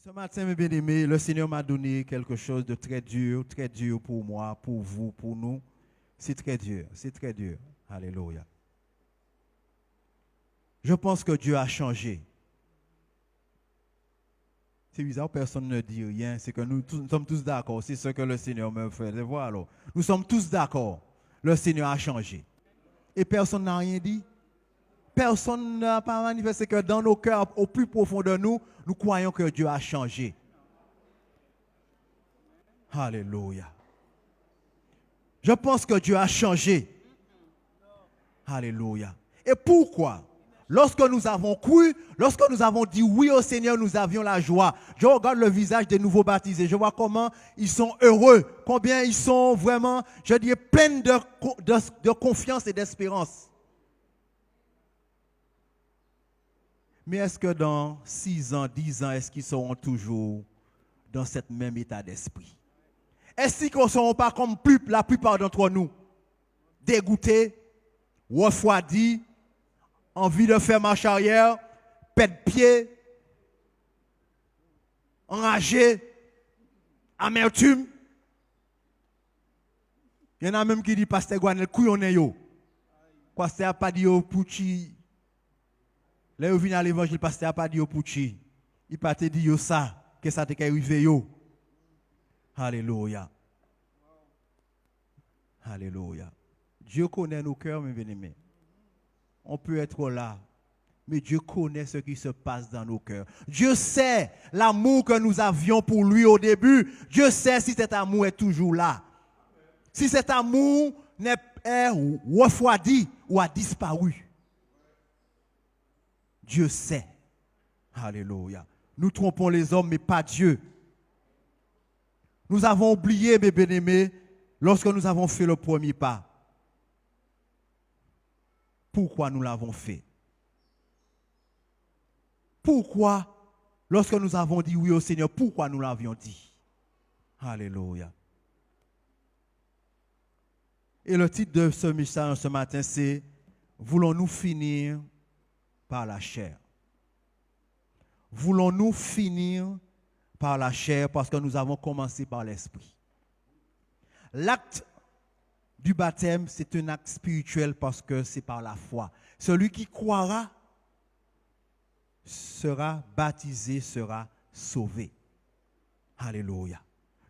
Ce matin, mes bien-aimés, le Seigneur m'a donné quelque chose de très dur pour moi, pour vous, pour nous. C'est très dur, c'est très dur. Alléluia. Je pense que Dieu a changé. C'est bizarre, personne ne dit rien, c'est que nous sommes tous d'accord, c'est ce que le Seigneur me fait voir alors. Nous sommes tous d'accord, le Seigneur a changé. Et personne n'a rien dit. Personne n'a pas manifesté que dans nos cœurs, au plus profond de nous, nous croyons que Dieu a changé. Alléluia. Je pense que Dieu a changé. Alléluia. Et pourquoi? Lorsque nous avons cru, lorsque nous avons dit oui au Seigneur, nous avions la joie. Je regarde le visage des nouveaux baptisés. Je vois comment ils sont heureux. Combien ils sont vraiment, je dirais, pleins de confiance et d'espérance. Mais est-ce que dans 6 ans, 10 ans, est-ce qu'ils seront toujours dans ce même état d'esprit? Est-ce qu'ils ne seront pas comme la plupart d'entre nous, dégoûtés, refroidis, envie de faire marche arrière, pète pied, enragés, amertume? Il y en a même qui disent, Pasteur Gouanel, couillon est yo. Pasteur n'a pas dit au Pouchi. Là, où vient à l'évangile, Pasteur n'a pas dit au Pouchi. Il n'a pas dit yo ça, que ça te arrivé yo. Alléluia. Alléluia. Dieu connaît nos cœurs, mes bien-aimés. On peut être là, mais Dieu connaît ce qui se passe dans nos cœurs. Dieu sait l'amour que nous avions pour lui au début. Dieu sait si cet amour est toujours là. Si cet amour est refroidi ou a disparu. Dieu sait. Alléluia. Nous trompons les hommes, mais pas Dieu. Nous avons oublié, mes bien-aimés, lorsque nous avons fait le premier pas. Pourquoi nous l'avons fait? Pourquoi, lorsque nous avons dit oui au Seigneur, pourquoi nous l'avions dit? Alléluia. Et le titre de ce message ce matin, c'est « Voulons-nous finir par la chair ?» Voulons-nous finir par la chair parce que nous avons commencé par l'esprit. L'acte du baptême, c'est un acte spirituel parce que c'est par la foi. Celui qui croira sera baptisé, sera sauvé. Alléluia.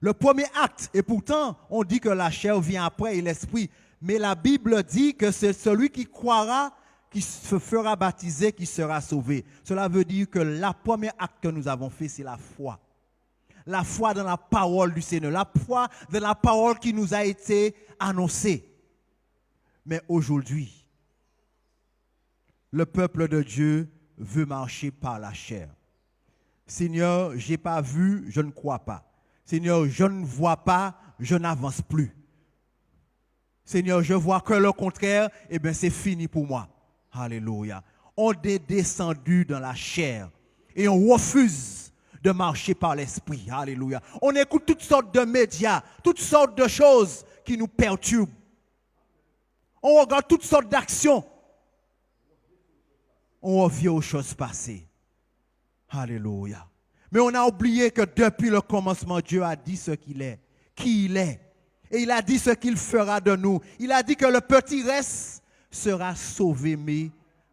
Le premier acte, et pourtant on dit que la chair vient après et l'esprit, mais la Bible dit que c'est celui qui croira qui se fera baptiser, qui sera sauvé. Cela veut dire que le premier acte que nous avons fait, c'est la foi. La foi dans la parole du Seigneur, la foi dans la parole qui nous a été annoncée. Mais aujourd'hui, le peuple de Dieu veut marcher par la chair. Seigneur, je n'ai pas vu, je ne crois pas. Seigneur, je ne vois pas, je n'avance plus. Seigneur, je vois que le contraire, eh bien c'est fini pour moi. Alléluia. On est descendu dans la chair et on refuse de marcher par l'esprit. Alléluia. On écoute toutes sortes de médias, toutes sortes de choses qui nous perturbent. On regarde toutes sortes d'actions. On revient aux choses passées. Alléluia. Mais on a oublié que depuis le commencement, Dieu a dit ce qu'il est, qui il est. Et il a dit ce qu'il fera de nous. Il a dit que le petit reste sera sauvé, mais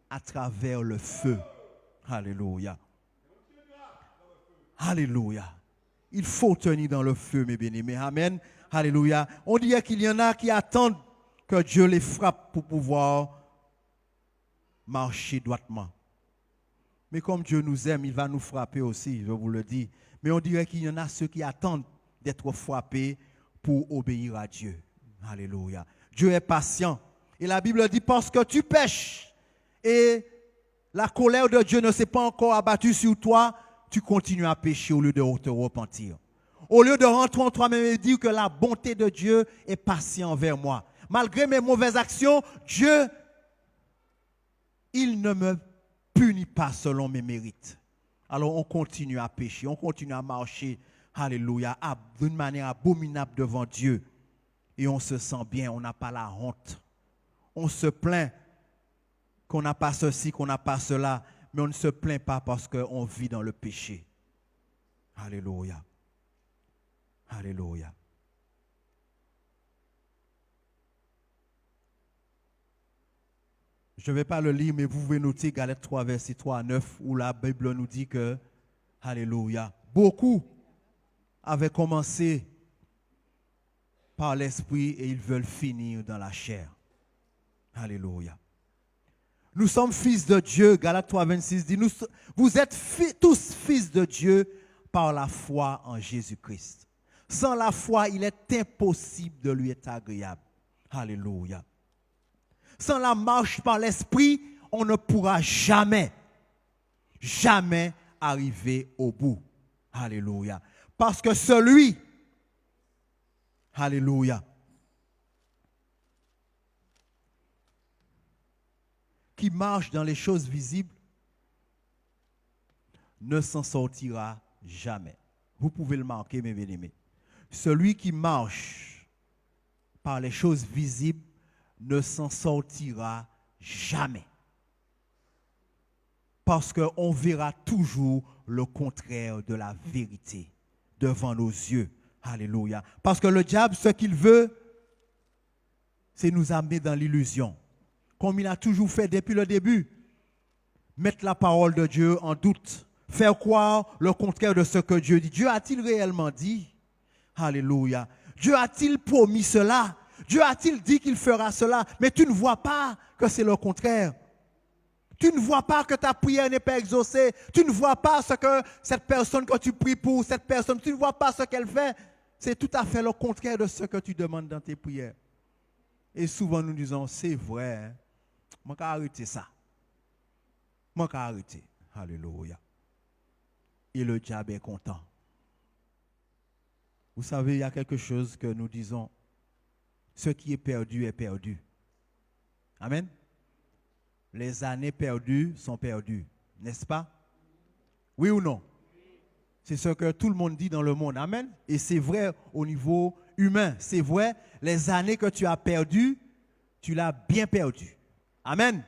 à travers le feu. Alléluia. Alléluia. Il faut tenir dans le feu, mes bien-aimés. Amen. Alléluia. On dit qu'il y en a qui attendent que Dieu les frappe pour pouvoir marcher droitement. Mais comme Dieu nous aime, il va nous frapper aussi, je vous le dis. Mais on dirait qu'il y en a ceux qui attendent d'être frappés pour obéir à Dieu. Alléluia. Dieu est patient. Et la Bible dit, parce que tu pèches et la colère de Dieu ne s'est pas encore abattue sur toi, tu continues à pécher au lieu de te repentir. Au lieu de rentrer en toi-même et dire que la bonté de Dieu est patient envers moi. Malgré mes mauvaises actions, Dieu, il ne me punit pas selon mes mérites. Alors on continue à pécher, on continue à marcher, alléluia, d'une manière abominable devant Dieu. Et on se sent bien, on n'a pas la honte. On se plaint qu'on n'a pas ceci, qu'on n'a pas cela, mais on ne se plaint pas parce qu'on vit dans le péché. Alléluia. Alléluia. Je ne vais pas le lire, mais vous pouvez noter Galates 3, verset 3 à 9, où la Bible nous dit que, alléluia, beaucoup avaient commencé par l'esprit et ils veulent finir dans la chair. Alléluia. Nous sommes fils de Dieu. Galates 3, 26 dit, vous êtes tous fils de Dieu par la foi en Jésus-Christ. Sans la foi, il est impossible de lui être agréable. Alléluia. Sans la marche par l'esprit, on ne pourra jamais arriver au bout. Alléluia. Parce que celui, alléluia, qui marche dans les choses visibles ne s'en sortira jamais. Vous pouvez le marquer, mes bien-aimés. Celui qui marche par les choses visibles ne s'en sortira jamais. Parce qu'on verra toujours le contraire de la vérité devant nos yeux. Alléluia. Parce que le diable, ce qu'il veut, c'est nous amener dans l'illusion. Comme il a toujours fait depuis le début. Mettre la parole de Dieu en doute. Faire croire le contraire de ce que Dieu dit. Dieu a-t-il réellement dit? Alléluia. Dieu a-t-il promis cela? Dieu a-t-il dit qu'il fera cela? Mais tu ne vois pas que c'est le contraire. Tu ne vois pas que ta prière n'est pas exaucée. Tu ne vois pas ce que cette personne que tu pries pour, cette personne, tu ne vois pas ce qu'elle fait. C'est tout à fait le contraire de ce que tu demandes dans tes prières. Et souvent nous disons, c'est vrai, hein? Moi, je vais arrêter ça. Moi, je vais arrêter. Alléluia. Et le diable est content. Vous savez, il y a quelque chose que nous disons. Ce qui est perdu est perdu. Amen. Les années perdues sont perdues. N'est-ce pas? Oui ou non? C'est ce que tout le monde dit dans le monde. Amen. Et c'est vrai au niveau humain. C'est vrai, les années que tu as perdues, tu l'as bien perdu. Amen.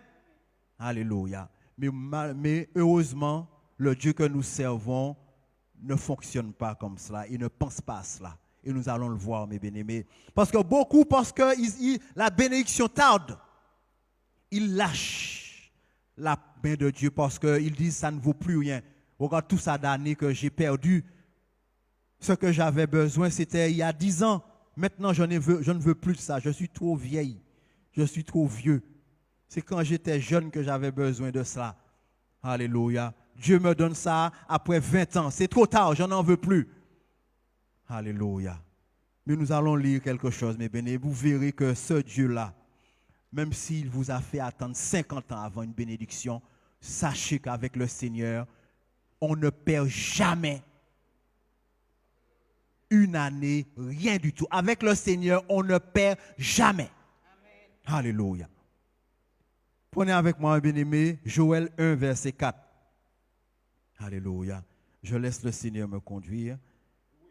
Alléluia. Mais heureusement, le Dieu que nous servons ne fonctionne pas comme cela. Il ne pense pas à cela. Et nous allons le voir, mes bien-aimés. Parce que beaucoup pensent que la bénédiction tarde. Ils lâchent la main de Dieu parce qu'ils disent ça ne vaut plus rien. Regarde tout ça d'années que j'ai perdu. Ce que j'avais besoin, c'était il y a 10 ans. Maintenant, je ne veux plus de ça. Je suis trop vieille. Je suis trop vieux. C'est quand j'étais jeune que j'avais besoin de cela. Alléluia. Dieu me donne ça après 20 ans. C'est trop tard, je n'en veux plus. Alléluia. Mais nous allons lire quelque chose, mes bénis. Vous verrez que ce Dieu-là, même s'il vous a fait attendre 50 ans avant une bénédiction, sachez qu'avec le Seigneur, on ne perd jamais une année, rien du tout. Avec le Seigneur, on ne perd jamais. Amen. Alléluia. Prenez avec moi, bien-aimé, Joël 1, verset 4. Alléluia. Je laisse le Seigneur me conduire.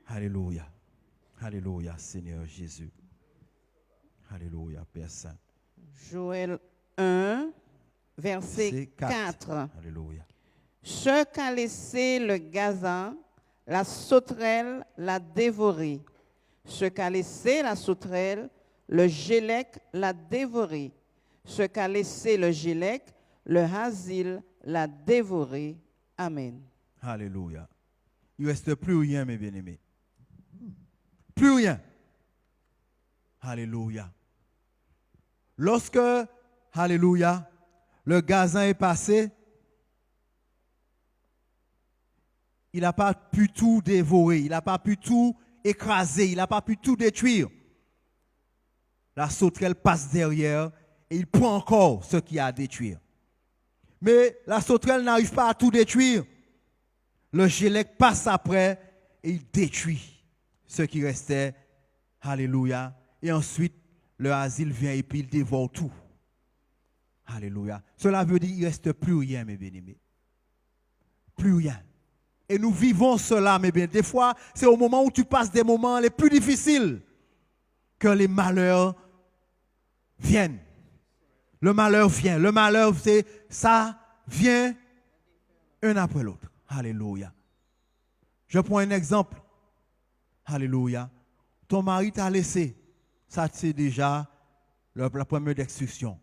Alléluia. Alléluia, Seigneur Jésus. Alléluia, Père Saint. Joël 1, verset 4. Alléluia. Ce qu'a laissé le gazan, la sauterelle l'a dévoré. Ce qu'a laissé la sauterelle, le gélec l'a dévoré. Ce qu'a laissé le gélec, le hasil l'a dévoré. Amen. Alléluia. Il ne reste plus rien, mes bien-aimés. Plus rien. Alléluia. Lorsque, alléluia, le gazan est passé, il n'a pas pu tout dévorer, il n'a pas pu tout écraser, il n'a pas pu tout détruire. La sauterelle passe derrière et il prend encore ce qu'il y a à détruire. Mais la sauterelle n'arrive pas à tout détruire. Le gélec passe après et il détruit ce qui restait. Alléluia. Et ensuite, le asile vient et puis il dévore tout. Alléluia. Cela veut dire qu'il ne reste plus rien, mes bien-aimés. Plus rien. Et nous vivons cela, mes bien. Des fois, c'est au moment où tu passes des moments les plus difficiles que les malheurs viennent. Le malheur vient. Le malheur, c'est ça vient un après l'autre. Alléluia. Je prends un exemple. Alléluia. Ton mari t'a laissé. Ça, c'est déjà la première destruction.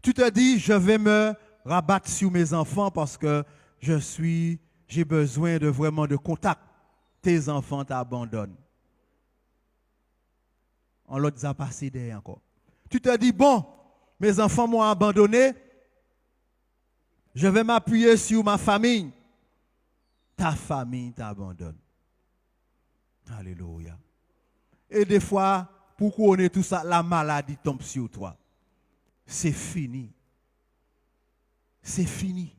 Tu te dis, je vais me rabattre sur mes enfants parce que j'ai besoin de vraiment de contact. Tes enfants t'abandonnent. On l'a déjà passé derrière encore. Tu te dis, bon, mes enfants m'ont abandonné, je vais m'appuyer sur ma famille. Ta famille t'abandonne. Alléluia. Et des fois, pour qu'on ait tout ça, la maladie tombe sur toi. C'est fini. C'est fini.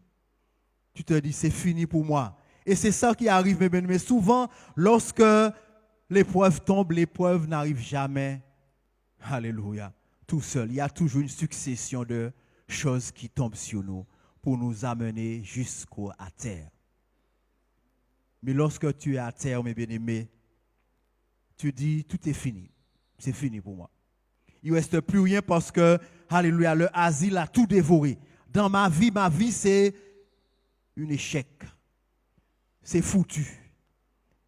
Tu te dis, c'est fini pour moi. Et c'est ça qui arrive, mes bien-aimés. Souvent, lorsque l'épreuve tombe, l'épreuve n'arrive jamais. Alléluia. Tout seul. Il y a toujours une succession de choses qui tombent sur nous pour nous amener jusqu'à terre. Mais lorsque tu es à terre, mes bien-aimés, tu dis, tout est fini. C'est fini pour moi. Il ne reste plus rien parce que, alléluia, le asile a tout dévoré. Dans ma vie, c'est un échec. C'est foutu.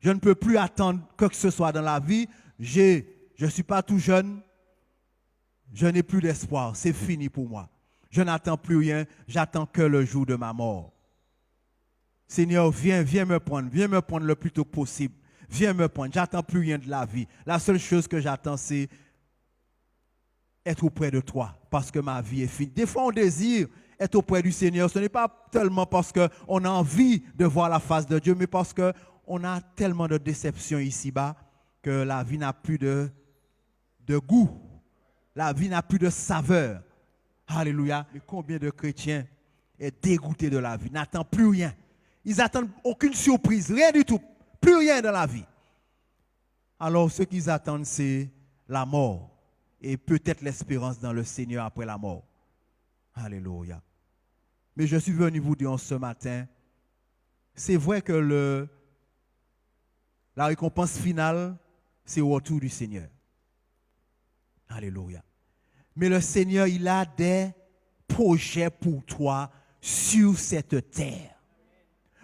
Je ne peux plus attendre quoi que ce soit dans la vie. Je ne suis pas tout jeune. Je n'ai plus d'espoir. C'est fini pour moi. Je n'attends plus rien. J'attends que le jour de ma mort. Seigneur, viens me prendre. Viens me prendre le plus tôt possible. Viens me prendre. J'attends plus rien de la vie. La seule chose que j'attends, c'est être auprès de toi. Parce que ma vie est finie. Des fois, on désire être auprès du Seigneur. Ce n'est pas tellement parce qu'on a envie de voir la face de Dieu, mais parce qu'on a tellement de déceptions ici-bas que la vie n'a plus de goût. La vie n'a plus de saveur. Alléluia. Mais combien de chrétiens est dégoûtés de la vie, n'attendent plus rien. Ils n'attendent aucune surprise, rien du tout. Plus rien dans la vie. Alors ce qu'ils attendent, c'est la mort. Et peut-être l'espérance dans le Seigneur après la mort. Alléluia. Mais je suis venu vous dire ce matin, c'est vrai que la récompense finale, c'est au retour du Seigneur. Alléluia. Mais le Seigneur, il a des projets pour toi sur cette terre.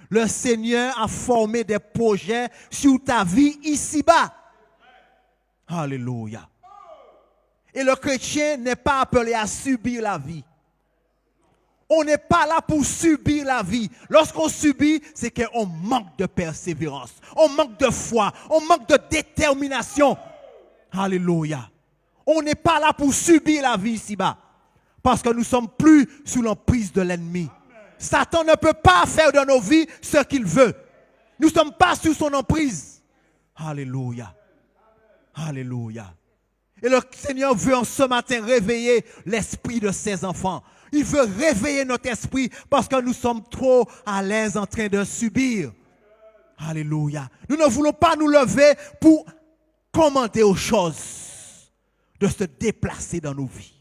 Le Seigneur a formé des projets sur ta vie ici-bas. Alléluia. Et le chrétien n'est pas appelé à subir la vie. On n'est pas là pour subir la vie. Lorsqu'on subit, c'est qu'on manque de persévérance, on manque de foi, on manque de détermination. Alléluia. On n'est pas là pour subir la vie ici-bas. Parce que nous ne sommes plus sous l'emprise de l'ennemi. Satan ne peut pas faire de nos vies ce qu'il veut. Nous ne sommes pas sous son emprise. Alléluia. Alléluia. Et le Seigneur veut en ce matin réveiller l'esprit de ses enfants. Il veut réveiller notre esprit parce que nous sommes trop à l'aise en train de subir. Alléluia. Nous ne voulons pas nous lever pour commander aux choses de se déplacer dans nos vies.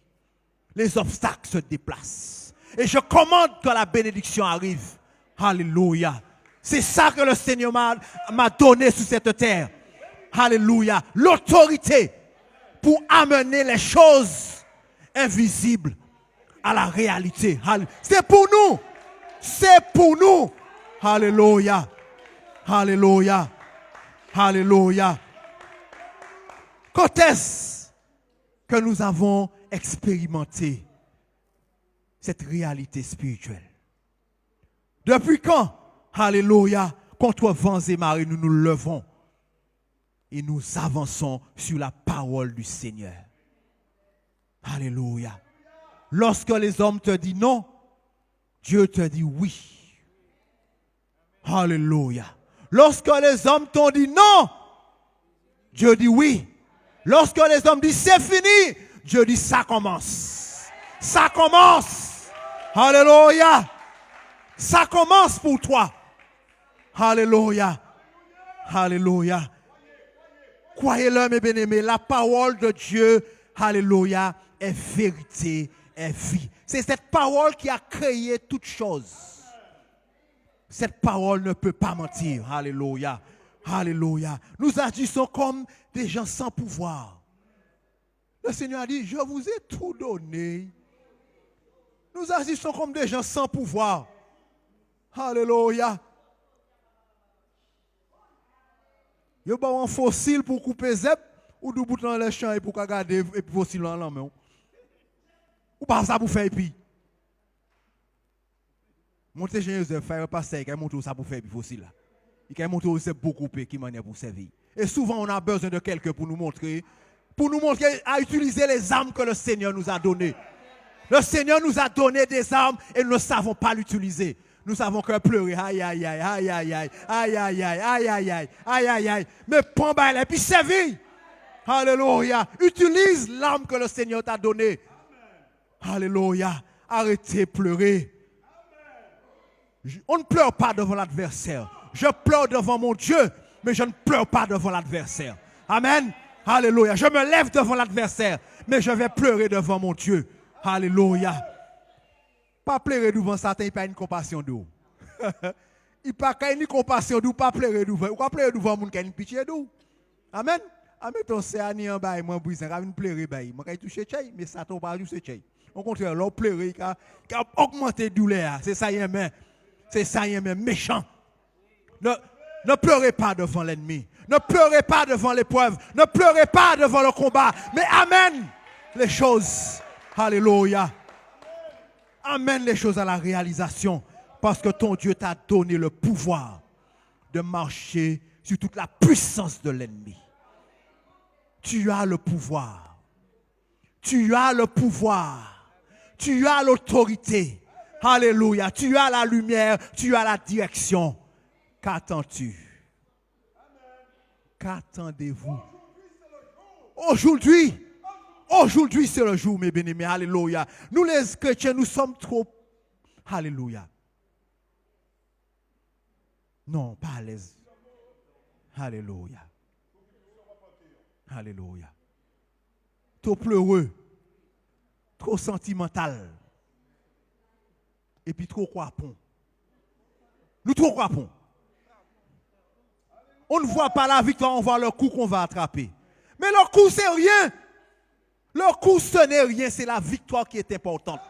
Les obstacles se déplacent. Et je commande que la bénédiction arrive. Alléluia. C'est ça que le Seigneur m'a donné sur cette terre. Alléluia. L'autorité pour amener les choses invisibles à la réalité. C'est pour nous. C'est pour nous. Alléluia. Alléluia. Alléluia. Quand est-ce que nous avons expérimenté cette réalité spirituelle? Depuis quand? Alléluia. Contre vents et marées, nous nous levons et nous avançons sur la parole du Seigneur. Alléluia. Lorsque les hommes te disent non, Dieu te dit oui. Alléluia. Lorsque les hommes t'ont dit non, Dieu dit oui. Lorsque les hommes disent c'est fini, Dieu dit ça commence. Ça commence. Alléluia. Ça commence pour toi. Alléluia. Alléluia. Croyez-le, mes bien-aimés, la parole de Dieu, alléluia, est vérité, est vie. C'est cette parole qui a créé toutes choses. Cette parole ne peut pas mentir. Alléluia. Alléluia. Nous agissons comme des gens sans pouvoir. Le Seigneur a dit, je vous ai tout donné. Nous agissons comme des gens sans pouvoir. Alléluia. Yo ba un fossile pour couper zep ou du bout dans les champs et pour garder et fossile dans la main. Ou pas ça pour faire puis. Monter Joseph faire passer qui monter ça pour faire puis fossile là. Il qui monter aussi beaucoup qui manière pour servir. Et souvent on a besoin de quelqu'un pour nous montrer à utiliser les armes que le Seigneur nous a données. Le Seigneur nous a donné des armes et nous ne savons pas l'utiliser. Nous savons que pleurer, aïe, aïe, aïe, aïe, aïe, aïe, aïe, aïe, aïe, aïe, aïe, aïe, aïe, aïe, aïe. Mais prends bail et puis servir. Alléluia. Utilise l'arme que le Seigneur t'a donnée. Alléluia. Arrêtez de pleurer. On ne pleure pas devant l'adversaire. Je pleure devant mon Dieu, mais je ne pleure pas devant l'adversaire. Amen. Alléluia. Je me lève devant l'adversaire, mais je vais pleurer devant mon Dieu. Alléluia. Pas pleurer devant Satan, il n'y a pas une compassion d'eau. Il n'y a pas une compassion d'eau, pas pleurer devant. Ou pas pleurer devant moun qui a une pitié d'eau. Amen. Amen. Ton c'est ani en bas, moi brise, quand pleurer bail, moi quand toucher tchai, mais Satan pas toucher tchai. Au contraire, l'on pleurer qui a augmenté douleur, c'est ça y est même. C'est ça y est même méchant. Ne pleurez pas devant l'ennemi. Ne pleurez pas devant l'épreuve. Ne pleurez pas devant le combat. Mais amène les choses. Alléluia. Amène les choses à la réalisation. Parce que ton Dieu t'a donné le pouvoir de marcher sur toute la puissance de l'ennemi. Tu as le pouvoir. Tu as le pouvoir. Tu as l'autorité. Alléluia. Tu as la lumière. Tu as la direction. Qu'attends-tu? Qu'attendez-vous? Aujourd'hui, c'est le jour, mes bien-aimés. Alléluia. Nous, les chrétiens, nous sommes trop. Alléluia. Non, pas à l'aise. Alléluia. Alléluia. Trop pleureux. Trop sentimental. Et puis trop croipon. Nous trop croipons. On ne voit pas la victoire, on voit le coup qu'on va attraper. Mais le coup, c'est rien. Le coup, ce n'est rien, c'est la victoire qui est importante.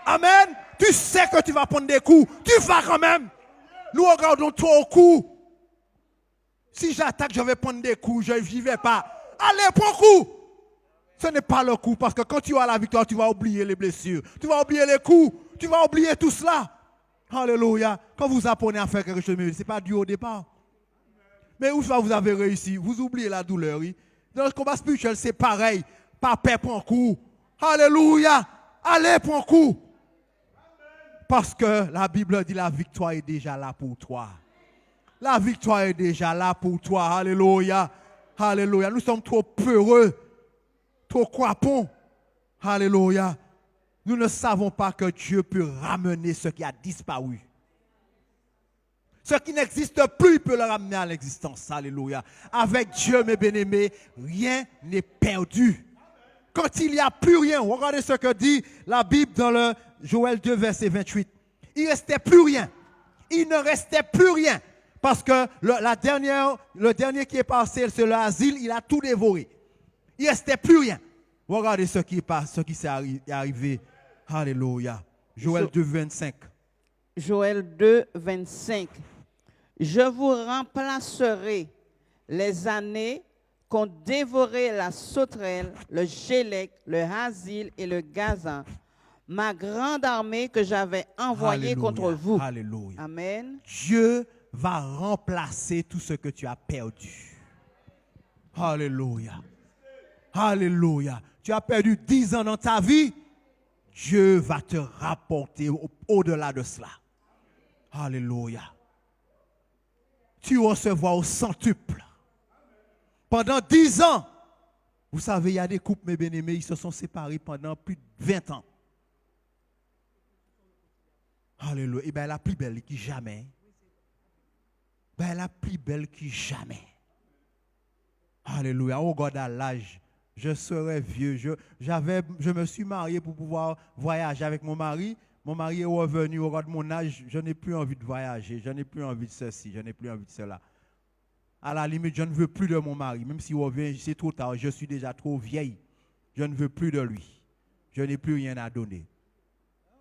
Amen. Tu sais que tu vas prendre des coups. Tu vas quand même. Nous regardons trop au coup. Si j'attaque, je vais prendre des coups. Je n'y vais pas. Allez, prends coup. Ce n'est pas le coup. Parce que quand tu as la victoire, tu vas oublier les blessures. Tu vas oublier les coups. Tu vas oublier tout cela. Alléluia. Quand vous apprenez à faire quelque chose, ce n'est pas dû au départ. Mais une fois vous avez réussi, vous oubliez la douleur. Oui? Dans le combat spirituel, c'est pareil. Pas peur, prends coup. Alléluia. Allez, prends coup. Parce que la Bible dit la victoire est déjà là pour toi. La victoire est déjà là pour toi. Alléluia. Alléluia. Nous sommes trop peureux, trop croipons. Alléluia. Nous ne savons pas que Dieu peut ramener ce qui a disparu. Ce qui n'existe plus, il peut le ramener à l'existence. Alléluia. Avec Dieu, mes bien-aimés, rien n'est perdu. Quand il n'y a plus rien, regardez ce que dit la Bible dans le Joël 2, verset 28. Il ne restait plus rien. Il ne restait plus rien. Parce que le dernier qui est passé sur l'asile, il a tout dévoré. Il ne restait plus rien. Regardez ce qui s'est arrivé. Alléluia. Joël 2, 25. Joël 2, 25. Je vous remplacerai les années qu'ont dévoré la sauterelle, le gélec, le hasil et le gazan, ma grande armée que j'avais envoyée contre vous. Alléluia. Amen. Dieu va remplacer tout ce que tu as perdu. Alléluia. Alléluia. Tu as perdu 10 ans dans ta vie. Dieu va te rapporter au-delà de cela. Alléluia. Tu recevras au centuple. Pendant 10 ans, vous savez, il y a des couples, mes bien-aimés, ils se sont séparés pendant plus de 20 ans. Alléluia. Et bien, la plus belle qui jamais. Ben, la plus belle qui jamais. Alléluia. Oh God, à l'âge, je serai vieux. Je me suis marié pour pouvoir voyager avec mon mari. Mon mari est revenu au regard de mon âge. Je n'ai plus envie de voyager. Je n'ai plus envie de ceci. Je n'ai plus envie de cela. À la limite, je ne veux plus de mon mari. Même s'il revient, c'est trop tard. Je suis déjà trop vieille. Je ne veux plus de lui. Je n'ai plus rien à donner.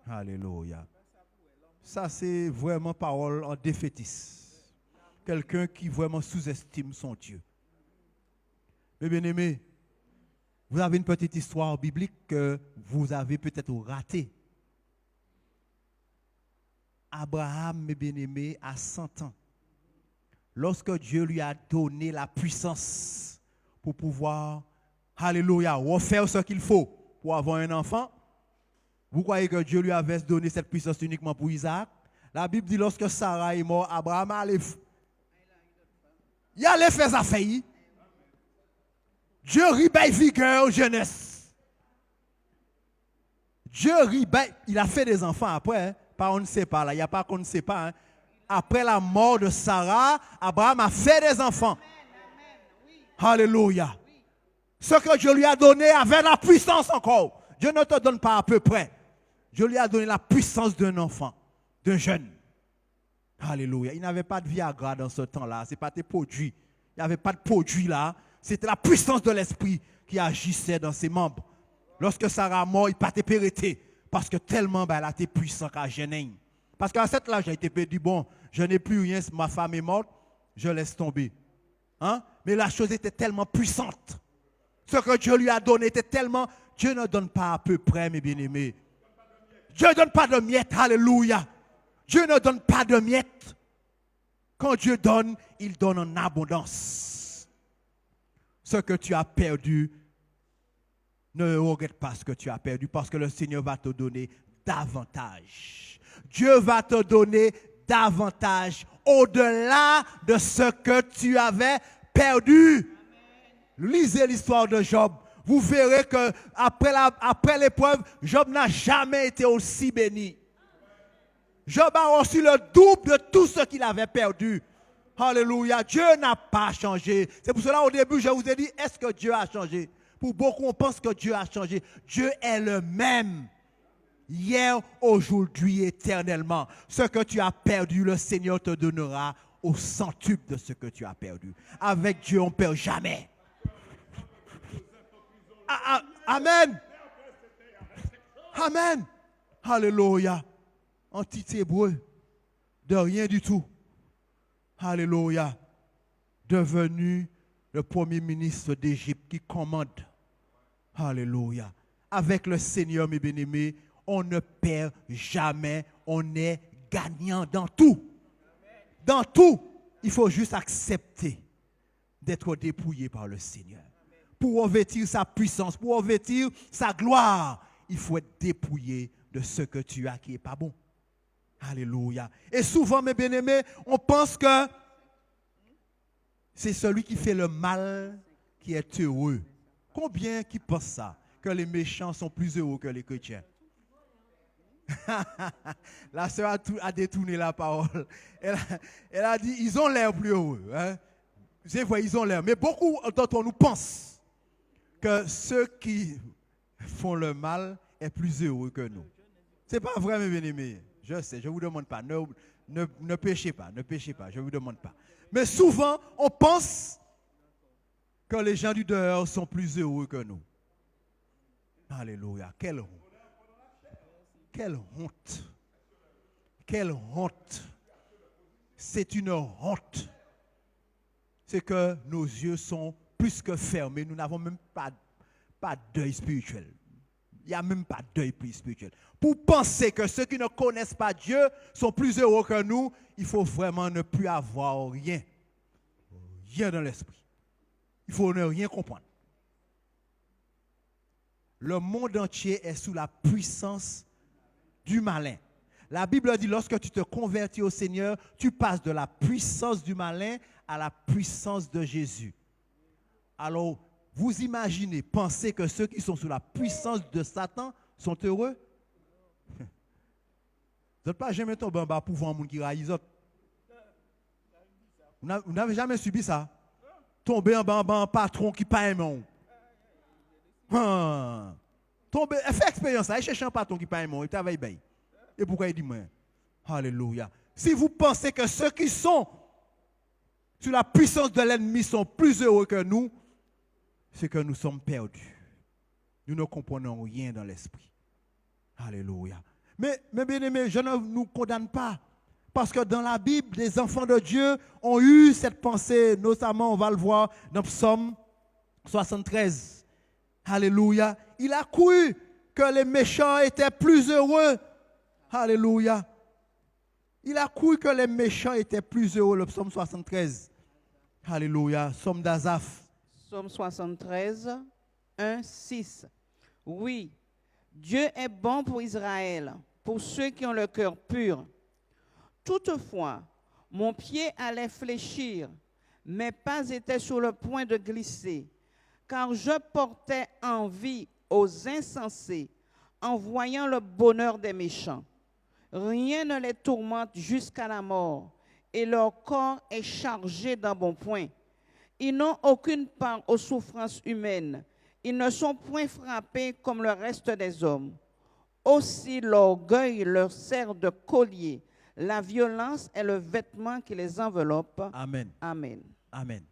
Alléluia. Ça, c'est vraiment parole en défaitiste. quelqu'un qui vraiment sous-estime son Dieu. Mais bien aimé, vous avez une petite histoire biblique que vous avez peut-être ratée. Abraham, mes bien-aimés, à 100 ans, lorsque Dieu lui a donné la puissance pour pouvoir, alléluia, refaire ce qu'il faut pour avoir un enfant, vous croyez que Dieu lui avait donné cette puissance uniquement pour Isaac? La Bible dit lorsque Sarah est morte, Abraham il allait faire sa faillite. Dieu réveille vigueur, jeunesse. Dieu réveille, il a fait des enfants après, hein? Pas on ne sait pas là, il n'y a pas qu'on ne sait pas. Hein? Après la mort de Sarah, Abraham a fait des enfants. Alléluia. Ce que Dieu lui a donné avait la puissance encore. Dieu ne te donne pas à peu près. Dieu lui a donné la puissance d'un enfant, d'un jeune. Alléluia. Il n'avait pas de Viagra dans ce temps-là. Ce n'est pas des produits. Il n'y avait pas de produits là. C'était la puissance de l'esprit qui agissait dans ses membres. Lorsque Sarah mort, il pas été pérété. Parce que tellement elle a été puissante qu'à gêner. Parce qu'à cette là, j'ai été dit, bon, je n'ai plus rien, ma femme est morte, je laisse tomber. Hein? Mais la chose était tellement puissante. Ce que Dieu lui a donné était tellement... Dieu ne donne pas à peu près, mes bien-aimés. Dieu ne donne pas de miettes, alléluia. Dieu ne donne pas de miettes. Quand Dieu donne, il donne en abondance. Ce que tu as perdu, ne regrette pas ce que tu as perdu parce que le Seigneur va te donner davantage. Dieu va te donner davantage au-delà de ce que tu avais perdu. Lisez l'histoire de Job. Vous verrez que après l'épreuve, Job n'a jamais été aussi béni. Job a reçu le double de tout ce qu'il avait perdu. Alléluia. Dieu n'a pas changé. C'est pour cela au début, je vous ai dit, est-ce que Dieu a changé? Pour beaucoup, on pense que Dieu a changé. Dieu est le même. Hier, aujourd'hui, éternellement. Ce que tu as perdu, le Seigneur te donnera au centuple de ce que tu as perdu. Avec Dieu, on ne perd jamais. Amen. Amen. Alléluia. En petit hébreu, de rien du tout. Alléluia. Devenu le premier ministre d'Égypte qui commande. Alléluia. Avec le Seigneur, mes bien-aimés, on ne perd jamais. On est gagnant dans tout. Dans tout. Il faut juste accepter d'être dépouillé par le Seigneur. Pour revêtir sa puissance, pour revêtir sa gloire, il faut être dépouillé de ce que tu as qui n'est pas bon. Alléluia. Et souvent, mes bien-aimés, on pense que c'est celui qui fait le mal qui est heureux. Combien qui pensent ça? Que les méchants sont plus heureux que les chrétiens? La sœur a détourné la parole. Elle a dit, ils ont l'air plus heureux. Hein? C'est vrai, ils ont l'air. Mais beaucoup d'entre nous pensent que ceux qui font le mal est plus heureux que nous. Ce n'est pas vrai, mes bien-aimés. Je sais, je ne vous demande pas. Ne péchez pas, ne péchez pas, je ne vous demande pas. Mais souvent, on pense que les gens du dehors sont plus heureux que nous. Alléluia. Quelle honte. Quelle honte. Quelle honte. C'est une honte. C'est que nos yeux sont plus que fermés. Nous n'avons même pas d'œil spirituel. Il n'y a même pas d'œil spirituel. Pour penser que ceux qui ne connaissent pas Dieu sont plus heureux que nous, il faut vraiment ne plus avoir rien. Rien dans l'esprit. Il faut ne rien comprendre. Le monde entier est sous la puissance du malin. La Bible dit, lorsque tu te convertis au Seigneur, tu passes de la puissance du malin à la puissance de Jésus. Alors, vous imaginez, pensez que ceux qui sont sous la puissance de Satan sont heureux? Vous n'êtes pas jamais tombé en bas pour voir un monde qui raille les autres. Vous n'avez jamais subi ça? Tomber en bas un patron qui pas aimé. Tomber, fais expérience ça, cherchez un patron qui pas aimé, il travaille bien. Et pourquoi il dit moi? Alléluia. Si vous pensez que ceux qui sont sous la puissance de l'ennemi sont plus heureux que nous, c'est que nous sommes perdus. Nous ne comprenons rien dans l'esprit. Alléluia. Mais bien aimé, je ne nous condamne pas. Parce que dans la Bible, les enfants de Dieu ont eu cette pensée, notamment on va le voir dans Psaume 73. Alléluia. Il a cru que les méchants étaient plus heureux. Alléluia. Il a cru que les méchants étaient plus heureux, le Psaume 73. Alléluia. Psaume d'Asaph. Psaume 73, 1, 6. Oui, Dieu est bon pour Israël, pour ceux qui ont le cœur pur. Toutefois, mon pied allait fléchir, mes pas étaient sur le point de glisser, car je portais envie aux insensés en voyant le bonheur des méchants. Rien ne les tourmente jusqu'à la mort, et leur corps est chargé d'embonpoint. Ils n'ont aucune part aux souffrances humaines. Ils ne sont point frappés comme le reste des hommes. Aussi l'orgueil leur sert de collier. La violence est le vêtement qui les enveloppe. Amen. Amen. Amen.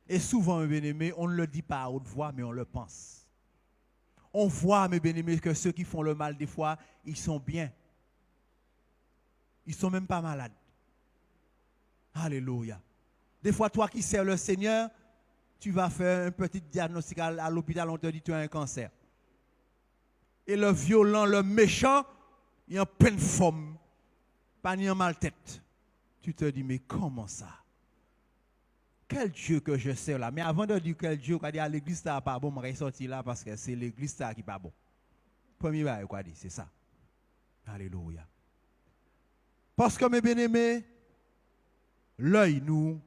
Et souvent, mes bien-aimés, on ne le dit pas à haute voix, mais on le pense. On voit, mes bien-aimés, que ceux qui font le mal, des fois, ils sont bien. Ils ne sont même pas malades. Alléluia. Des fois, toi qui sers le Seigneur, tu vas faire un petit diagnostic à l'hôpital, on te dit tu as un cancer. Et le violent, le méchant, il est en pleine forme, pas ni en mal tête. Tu te dis, mais comment ça? Quel Dieu que je sers là? Mais avant de dire quel Dieu, on va dire l'église ça pas bon, je vais sortir là parce que c'est l'église ça qui n'est pas bon. Premier bail, quoi dire, c'est ça. Alléluia. Parce que mes bien-aimés, l'œil nous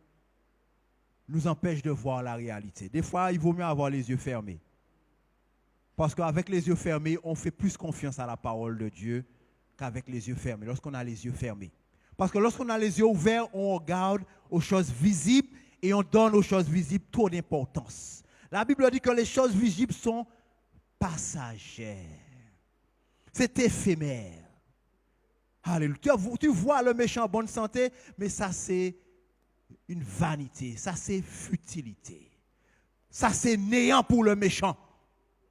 empêche de voir la réalité. Des fois, il vaut mieux avoir les yeux fermés. Parce qu'avec les yeux fermés, on fait plus confiance à la parole de Dieu qu'avec les yeux fermés, lorsqu'on a les yeux fermés. Parce que lorsqu'on a les yeux ouverts, on regarde aux choses visibles et on donne aux choses visibles trop d'importance. La Bible dit que les choses visibles sont passagères. C'est éphémère. Alléluia. Tu vois le méchant en bonne santé, mais ça c'est une vanité, ça c'est futilité. Ça c'est néant pour le méchant.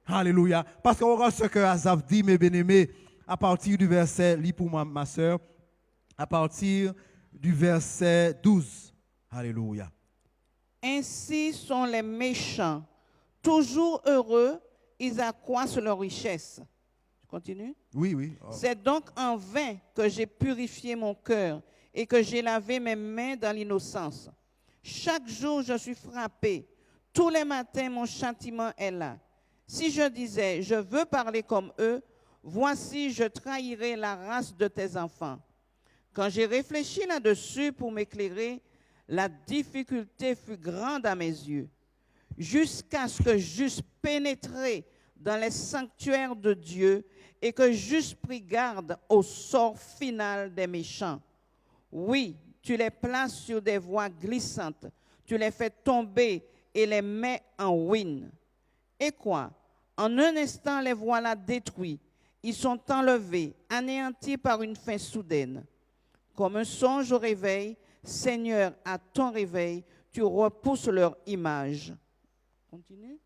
Alléluia. Parce qu'on regarde ce que Asaph dit, mes bien-aimés, à partir du verset, lis pour moi ma soeur, à partir du verset 12. Alléluia. Ainsi sont les méchants, toujours heureux, ils accroissent leur richesse. Je continue? Oui. Oh. C'est donc en vain que j'ai purifié mon cœur et que j'ai lavé mes mains dans l'innocence. Chaque jour, je suis frappé. Tous les matins, mon châtiment est là. Si je disais, je veux parler comme eux, voici, je trahirais la race de tes enfants. Quand j'ai réfléchi là-dessus pour m'éclairer, la difficulté fut grande à mes yeux, jusqu'à ce que j'eusse pénétré dans les sanctuaires de Dieu et que j'eusse pris garde au sort final des méchants. Oui, tu les places sur des voies glissantes, tu les fais tomber et les mets en ruine. Et quoi? En un instant, les voilà détruits. Ils sont enlevés, anéantis par une fin soudaine. Comme un songe au réveil, Seigneur, à ton réveil, tu repousses leur image. Continue.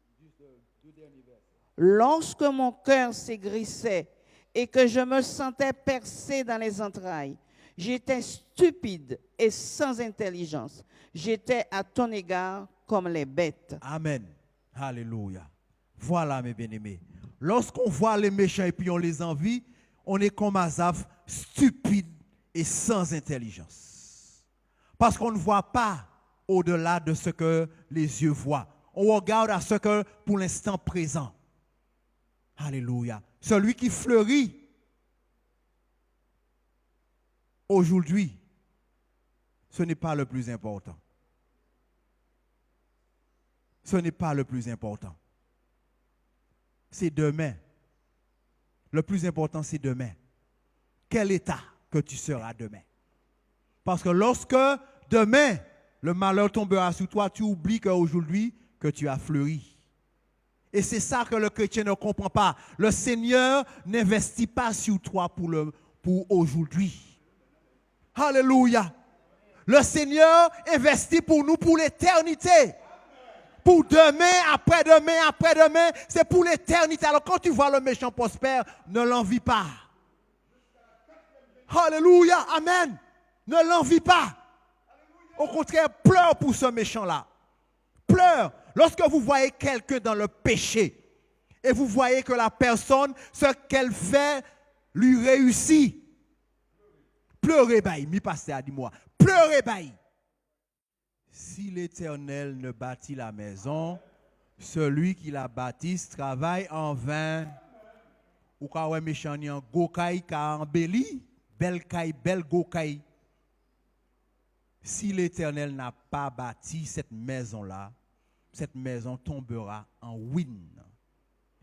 Lorsque mon cœur s'aigrissait et que je me sentais percé dans les entrailles, j'étais stupide et sans intelligence. J'étais à ton égard comme les bêtes. Amen. Alléluia. Voilà, mes bien-aimés. Lorsqu'on voit les méchants et puis on les envie, on est comme Asaph, stupide et sans intelligence. Parce qu'on ne voit pas au-delà de ce que les yeux voient. On regarde à ce que pour l'instant présent. Alléluia. Celui qui fleurit aujourd'hui, ce n'est pas le plus important. Ce n'est pas le plus important. C'est demain. Le plus important, c'est demain. Quel état que tu seras demain? Parce que lorsque demain, le malheur tombera sur toi, tu oublies qu'aujourd'hui, que tu as fleuri. Et c'est ça que le chrétien ne comprend pas. Le Seigneur n'investit pas sur toi pour aujourd'hui. Alléluia. Le Seigneur investit pour nous pour l'éternité. Pour demain, après-demain, après-demain, c'est pour l'éternité. Alors quand tu vois le méchant prospère, ne l'envie pas. Alléluia, amen. Ne l'envie pas. Au contraire, pleure pour ce méchant-là. Pleure lorsque vous voyez quelqu'un dans le péché et vous voyez que la personne, ce qu'elle fait, lui réussit. Pleurez, baï, mi pasteur, dis-moi. Pleurez, baï. Si l'Éternel ne bâtit la maison, celui qui la bâtisse travaille en vain. Ou quand ouais méchant ni en gokaï ka embelli, belle caille, belle gokaï. Si l'Éternel n'a pas bâti cette maison-là, cette maison tombera en ruine.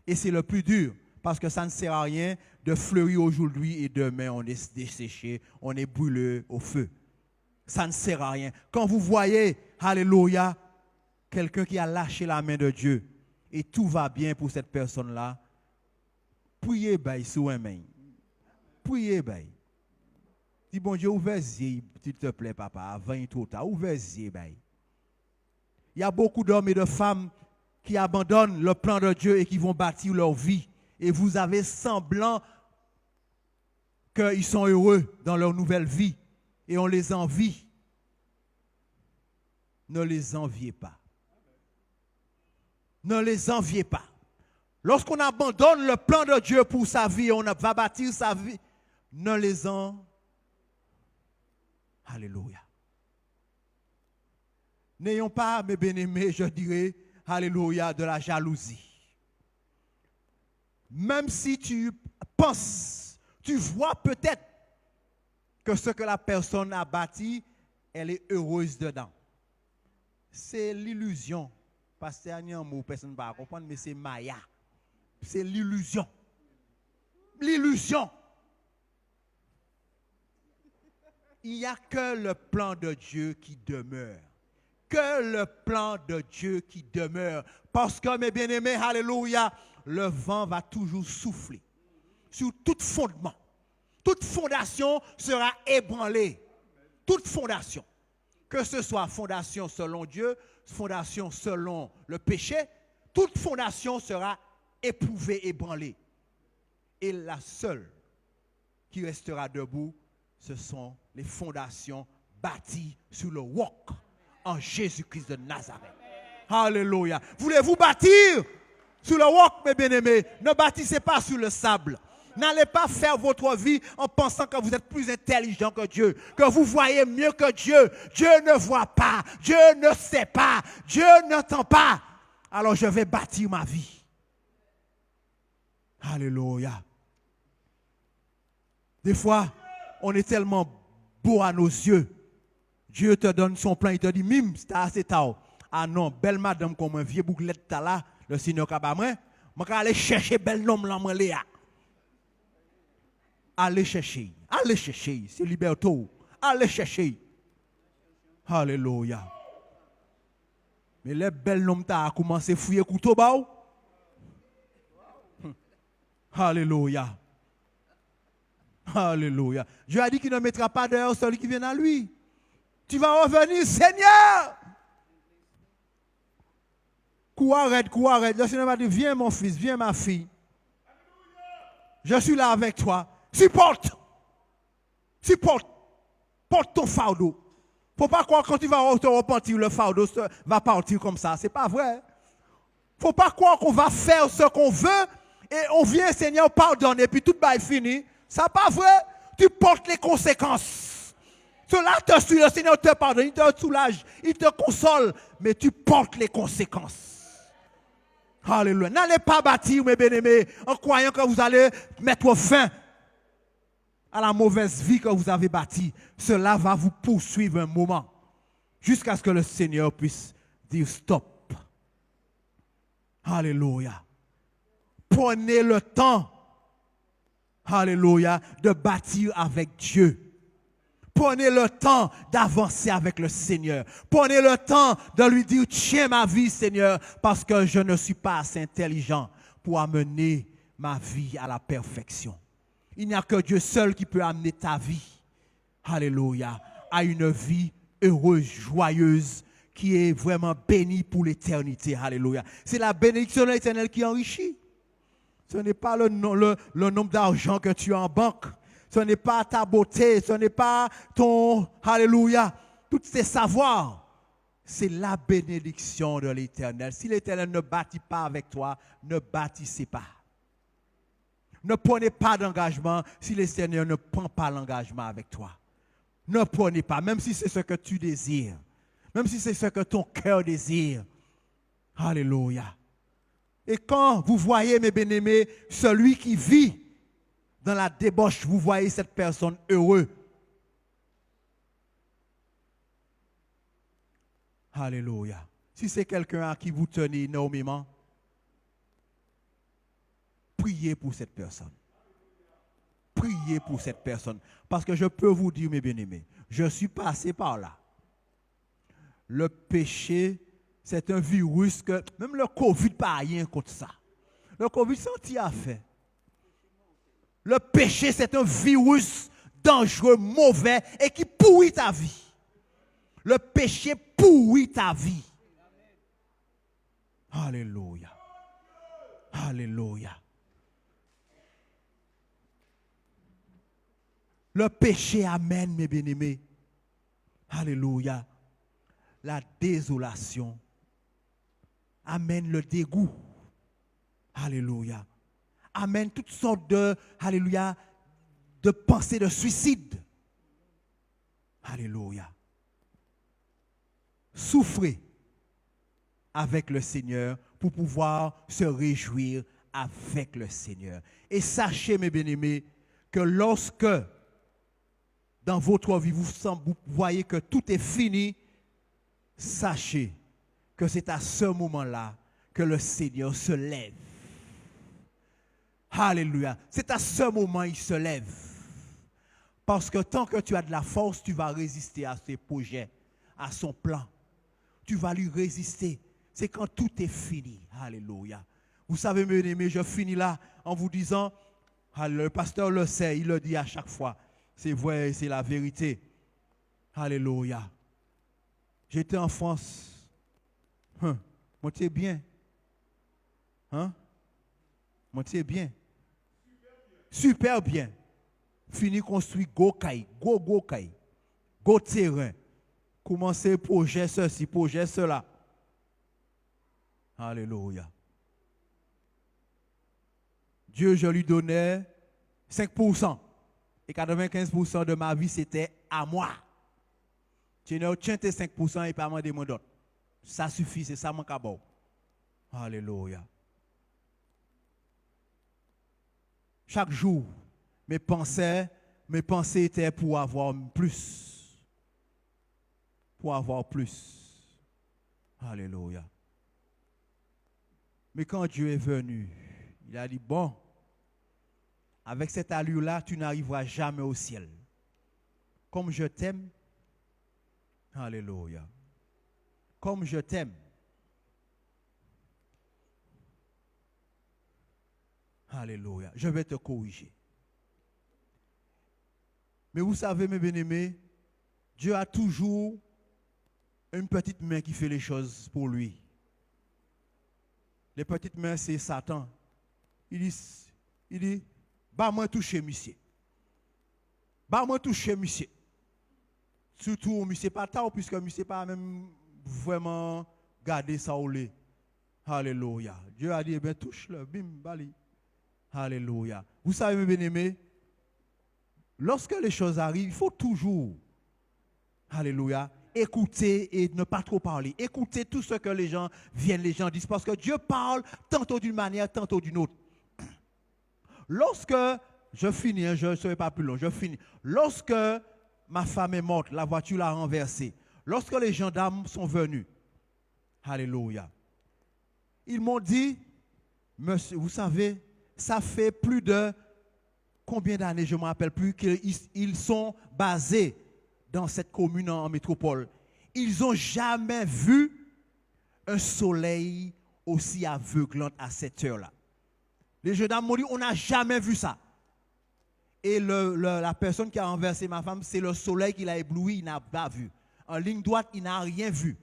Et c'est le plus dur, parce que ça ne sert à rien de fleurir aujourd'hui et demain on est desséché, on est brûlé au feu. Ça ne sert à rien. Quand vous voyez, alléluia, quelqu'un qui a lâché la main de Dieu et tout va bien pour cette personne-là, priez bail sous un main. Priez bail. Dis bon Dieu, ouvre les yeux, s'il te plaît, papa, avant trop tard, ouvre les yeux bail. Il y a beaucoup d'hommes et de femmes qui abandonnent le plan de Dieu et qui vont bâtir leur vie. Et vous avez semblant qu'ils sont heureux dans leur nouvelle vie. Et on les envie. Ne les enviez pas. Ne les enviez pas. Lorsqu'on abandonne le plan de Dieu pour sa vie, on va bâtir sa vie. Ne les enviez. Alléluia. N'ayons pas, mes bien-aimés, je dirais, alléluia, de la jalousie. Même si tu penses, tu vois peut-être que ce que la personne a bâti, elle est heureuse dedans. C'est l'illusion. Parce que c'est un mot, personne ne va comprendre, mais c'est Maya. C'est l'illusion. L'illusion. Il n'y a que le plan de Dieu qui demeure. Que le plan de Dieu qui demeure. Parce que, mes bien-aimés, alléluia, le vent va toujours souffler sur tout fondement. Toute fondation sera ébranlée. Toute fondation. Que ce soit fondation selon Dieu, fondation selon le péché, toute fondation sera éprouvée, ébranlée. Et la seule qui restera debout, ce sont les fondations bâties sur le roc en Jésus-Christ de Nazareth. Alléluia. Voulez-vous bâtir sur le roc, mes bien-aimés? Ne bâtissez pas sur le sable. N'allez pas faire votre vie en pensant que vous êtes plus intelligent que Dieu, que vous voyez mieux que Dieu. Dieu ne voit pas, Dieu ne sait pas, Dieu n'entend pas. Alors je vais bâtir ma vie. Alléluia. Des fois, on est tellement beau à nos yeux. Dieu te donne son plan, il te dit, mime, c'est assez tard. Ah non, belle madame comme un vieux bouclette là, le Seigneur Kabamre, je vais aller chercher belle homme là, Léa. Allez chercher, c'est liberté. Allez chercher. Alléluia. Mais les belles hommes a commencé à fouiller couteau bao. Alléluia. Alléluia. Dieu a dit qu'il ne mettra pas dehors celui qui vient à lui. Tu vas revenir, Seigneur. Arrête. Le Seigneur m'a dit, viens mon fils, viens ma fille. Je suis là avec toi. Supporte. Porte ton fardeau. Faut pas croire que quand tu vas te repentir, le fardeau va partir comme ça. C'est pas vrai. Faut pas croire qu'on va faire ce qu'on veut et on vient, Seigneur, pardonne et puis tout va être fini. C'est pas vrai. Tu portes les conséquences. Cela te suit, le Seigneur te pardonne, il te soulage, il te console, mais tu portes les conséquences. Alléluia. N'allez pas bâtir, mes bien-aimés, en croyant que vous allez mettre fin à la mauvaise vie que vous avez bâtie. Cela va vous poursuivre un moment, jusqu'à ce que le Seigneur puisse dire stop. Alléluia. Prenez le temps, alléluia, de bâtir avec Dieu. Prenez le temps d'avancer avec le Seigneur. Prenez le temps de lui dire, tiens ma vie, Seigneur, parce que je ne suis pas assez intelligent pour amener ma vie à la perfection. Il n'y a que Dieu seul qui peut amener ta vie, alléluia, à une vie heureuse, joyeuse, qui est vraiment bénie pour l'éternité, alléluia. C'est la bénédiction de l'Éternel qui enrichit. Ce n'est pas le nombre d'argent que tu as en banque. ce n'est pas ta beauté, ce n'est pas ton, alléluia, tous ces savoirs. C'est la bénédiction de l'Éternel. Si l'Éternel ne bâtit pas avec toi, ne bâtissez pas. Ne prenez pas d'engagement si le Seigneur ne prend pas l'engagement avec toi. Ne prenez pas, même si c'est ce que tu désires, même si c'est ce que ton cœur désire. Alléluia. Et quand vous voyez, mes bien-aimés, celui qui vit dans la débauche, vous voyez cette personne heureuse. Alléluia. Si c'est quelqu'un à qui vous tenez énormément, priez pour cette personne. Priez pour cette personne. Parce que je peux vous dire, mes bien-aimés, je suis passé par là. Le péché, c'est un virus que même le Covid n'a rien contre ça. Le Covid, c'est anti-affaire. Le péché, c'est un virus dangereux, mauvais et qui pourrit ta vie. Le péché pourrit ta vie. Alléluia. Alléluia. Le péché amène, mes bien-aimés. Alléluia. La désolation amène le dégoût. Alléluia. Amène toutes sortes de, alléluia, de pensées de suicide. Alléluia. Souffrez avec le Seigneur pour pouvoir se réjouir avec le Seigneur. Et sachez, mes bien-aimés, que lorsque dans votre vie, vous voyez que tout est fini, sachez que c'est à ce moment-là que le Seigneur se lève. Alléluia. C'est à ce moment qu'il se lève. Parce que tant que tu as de la force, tu vas résister à ses projets, à son plan. Tu vas lui résister. C'est quand tout est fini. Alléluia. Vous savez, mes amis, je finis là en vous disant, le pasteur le sait, il le dit à chaque fois. C'est vrai, c'est la vérité. Alléluia. J'étais en France. Moi, tu es bien. Moi, tu es bien. Super bien. Fini construit go caille, go caille. Go terrain. Commencer projet ceci, projet cela. Alléluia. Dieu, je lui donnais 5%. Et 95% de ma vie, c'était à moi. Tu n'as 85% et pas moi de mon d'autre. Ça suffit, c'est ça mon cabot. Alléluia. Chaque jour, mes pensées étaient pour avoir plus. Pour avoir plus. Alléluia. Mais quand Dieu est venu, il a dit, bon, avec cette allure-là, tu n'arriveras jamais au ciel. Comme je t'aime, alléluia. Comme je t'aime. Alléluia. Je vais te corriger. Mais vous savez, mes bien-aimés, Dieu a toujours une petite main qui fait les choses pour lui. Les petites mains, c'est Satan. Il dit, bah moi toucher monsieur. Bah moi toucher monsieur. Surtout monsieur pas tard puisque monsieur pas même vraiment garder ça au lait. Alléluia. Dieu a dit eh bien touche-le, bim bali. Alléluia. Vous savez mes bien-aimés, lorsque les choses arrivent, il faut toujours alléluia, écouter et ne pas trop parler. Écouter tout ce que les gens disent parce que Dieu parle tantôt d'une manière, tantôt d'une autre. Lorsque, je finis, je ne serai pas plus long, je finis. Lorsque ma femme est morte, la voiture l'a renversée, lorsque les gendarmes sont venus, alléluia, ils m'ont dit, monsieur, vous savez, ça fait plus de combien d'années, je ne me rappelle plus, qu'ils sont basés dans cette commune en métropole. Ils n'ont jamais vu un soleil aussi aveuglant à cette heure-là. Les gendarmes m'ont dit, on n'a jamais vu ça. Et la personne qui a renversé ma femme, c'est le soleil qui l'a ébloui, il n'a pas vu. En ligne droite, il n'a rien vu.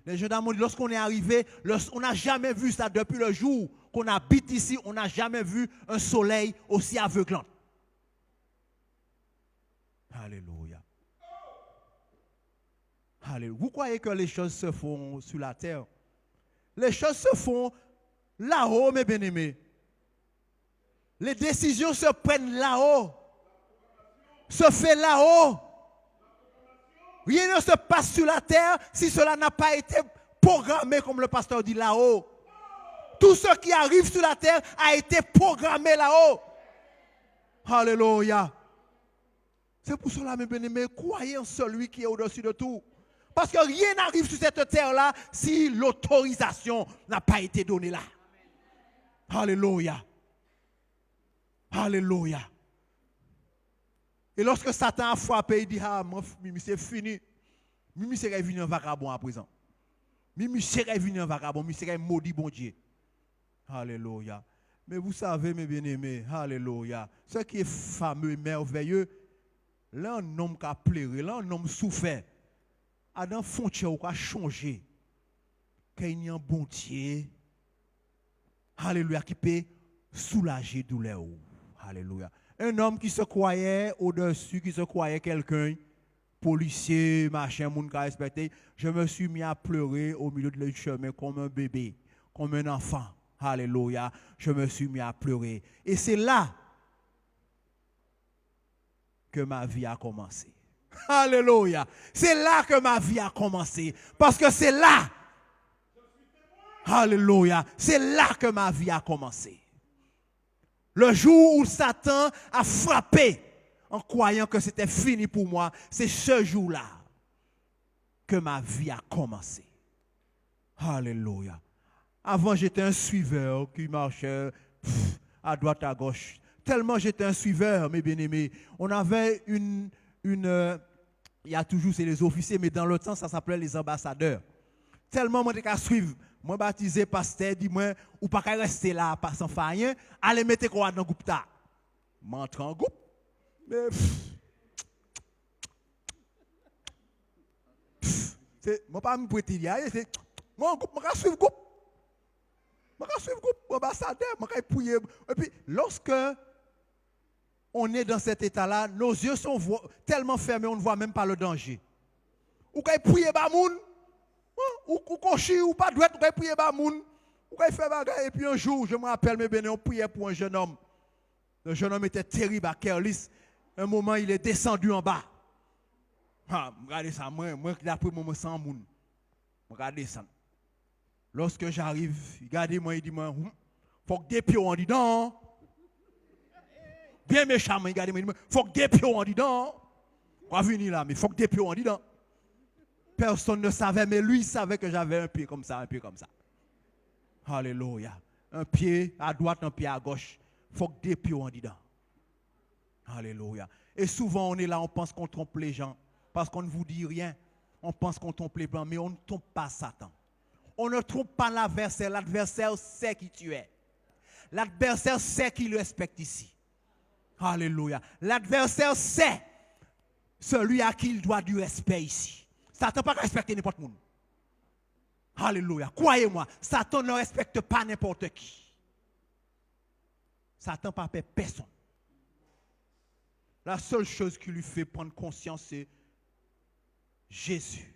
Les gendarmes m'ont dit, lorsqu'on est arrivé, on n'a jamais vu ça depuis le jour qu'on habite ici, on n'a jamais vu un soleil aussi aveuglant. Alléluia. Alléluia. Vous croyez que les choses se font sur la terre? Les choses se font là-haut, mes bien-aimés. Les décisions se prennent là-haut. Se fait là-haut. Rien ne se passe sur la terre si cela n'a pas été programmé, comme le pasteur dit, là-haut. Tout ce qui arrive sur la terre a été programmé là-haut. Alléluia. C'est pour cela, mes bien-aimés, croyez en celui qui est au-dessus de tout. Parce que rien n'arrive sur cette terre-là si l'autorisation n'a pas été donnée là. Alléluia. Alléluia. Et lorsque Satan a frappé, il dit, ah, Mimi, c'est fini. Mimi serait venu un vagabond à présent. Mimi serait venu un vagabond. Mimi serait maudit, bon Dieu. Alléluia. Mais vous savez, mes bien-aimés, alléluia. Ce qui est fameux et merveilleux, là, un homme qui a pleuré, là, un homme souffert. Adam Fontier qui a changé. Qu'il y a un bon Dieu. Alléluia, qui peut soulager douleur. Alléluia. Un homme qui se croyait au-dessus, qui se croyait quelqu'un, policier, machin, moun qui a respecté. Je me suis mis à pleurer au milieu du chemin comme un bébé, comme un enfant. Alléluia. Je me suis mis à pleurer. Et c'est là que ma vie a commencé. Alléluia. C'est là que ma vie a commencé. Parce que c'est là. Alléluia. C'est là que ma vie a commencé. Le jour où Satan a frappé en croyant que c'était fini pour moi, c'est ce jour-là que ma vie a commencé. Alléluia. Avant, j'étais un suiveur qui marchait à droite, à gauche. Tellement j'étais un suiveur, mes bien-aimés. On avait il y a toujours, c'est les officiers, mais dans le temps, ça s'appelait les ambassadeurs. Tellement moi, j'étais qu'à suivre. Moi, baptisé pasteur, dis-moi, ou pas qu'à rester là, pas sans faire rien, allez mettre quoi dans le groupe ta. M'entre en groupe. Mais, moi, pas me prêter là, c'est, moi, je vais suivre le groupe. Je vais suivre le groupe, ambassadeur, je vais prier. Et puis, lorsque on est dans cet état-là, nos yeux sont tellement fermés, on ne voit même pas le danger. Ou quand prier ba moun, ou cocher ou pas droit, ou quand prier ba moun, ou quand faire bagarre. Et puis un jour, je me rappelle, mes bénis, on priait pour un jeune homme. Le jeune homme était terrible à Kerlis. Un moment, il est descendu en bas. Regardez ça, moi qui d'après moi, sans moun. Regardez ça. Lorsque j'arrive, regardez-moi, il dit, faut que des pieds en dedans. Bien méchant, regardez-moi, il dit, faut que des pieds en dedans. On va venir là, mais faut que des pieds en dedans. Personne ne savait, mais lui, il savait que j'avais un pied comme ça, un pied comme ça. Alléluia. Un pied à droite, un pied à gauche. Il faut que des pieds en dedans. Alléluia. Et souvent, on est là, on pense qu'on trompe les gens. Parce qu'on ne vous dit rien. On pense qu'on trompe les blancs, mais on ne trompe pas Satan. On ne trompe pas l'adversaire. L'adversaire sait qui tu es. L'adversaire sait qu'il respecte ici. Alléluia. L'adversaire sait celui à qui il doit du respect ici. Satan ne peut pas respecter n'importe qui. Alléluia. Croyez-moi, Satan ne respecte pas n'importe qui. Satan ne peut pas personne. La seule chose qui lui fait prendre conscience, c'est Jésus.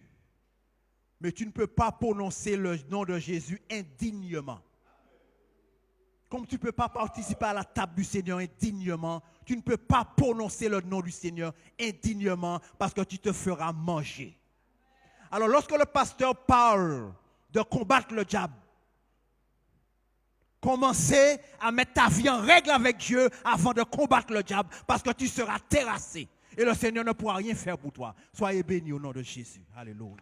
Mais tu ne peux pas prononcer le nom de Jésus indignement. Comme tu ne peux pas participer à la table du Seigneur indignement, tu ne peux pas prononcer le nom du Seigneur indignement parce que tu te feras manger. Alors lorsque le pasteur parle de combattre le diable, commencez à mettre ta vie en règle avec Dieu avant de combattre le diable parce que tu seras terrassé et le Seigneur ne pourra rien faire pour toi. Soyez bénis au nom de Jésus. Alléluia.